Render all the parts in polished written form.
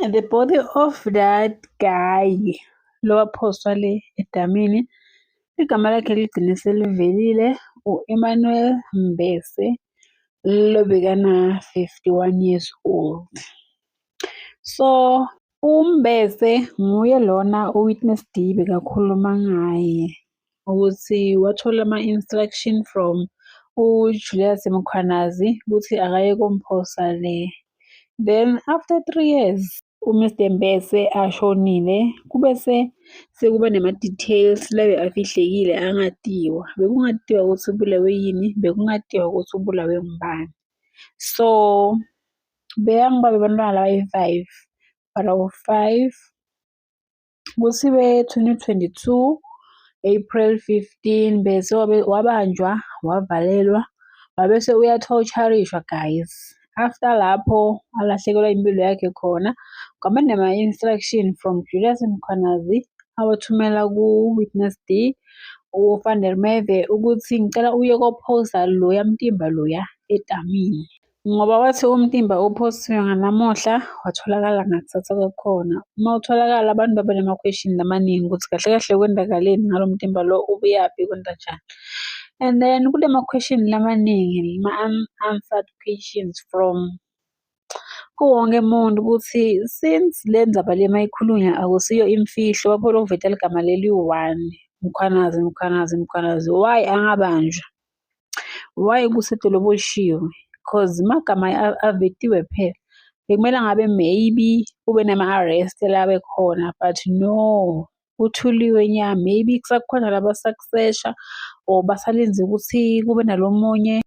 The body of that guy lowaphostwa le edamini, igama lakhe ligcine selivelile, u-Emmanuel Mbese lobekana-51 years old. So uMbese nguye lona u-Witness D bekakhuluma ngaye ukuthi wathola ama-instruction from uJulius Mkhwanazi ukuthi akaye komphosa le. Then after 3 years uMr Mbese ashonile, sekuba nema-details labe afihlekile angatiwa. Bekungatiwa ukuthi ubulawe yini, bekungatiwa ukuthi ubulawe ngubani. So beyangibabe bantwana labayi-5, barawu-5 kuthiwe 2022 April 15 bese wabanjwa wavalelwa wabese uyathotsharishwa guys. After lapho alahlekelwa impilo yakhe khona kwaba nema-instruction from Julius Mkhwanazi awathumela ku-Witness D u-Van der Merwe ukuthi ngicela uye kophosa loya Mtimba loya etamini, ngoba wathi uMtimba uphostiwe nganamuhla watholakala ngakusasa kwakhona. Uma utholakala abantu baba nama-question amaningi ukuthi kahle kahle kwenzakaleni ngalo Mtimba lo, ubuyaphi kwenzenjani. And then kunama-question lamaningi, unanswered questions from kuwonke umuntu ukuthi since le ndzaba le mayikhulunywa akusiyo imfihlo, baphola ukuveta ligama leli-1 Mkhwanazi, why angabanjwa? Why kusetoloboshiwe? Cause magama avetiwe phela bekumele ngabe maybe kube nama-arrest labe khona, but no, uthuliwe nya. Maybe kusakhona labasakusesha or basalinze ukuthi kube nalomunye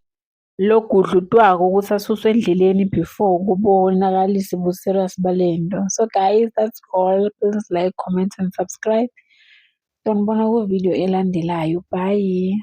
logudlutwako ukuthi asuswe endleleni before kubonakalise ubu-serious balento. So guys, that's all. Please like, comment and subscribe. Sonibona ku video elandelayo. Bye.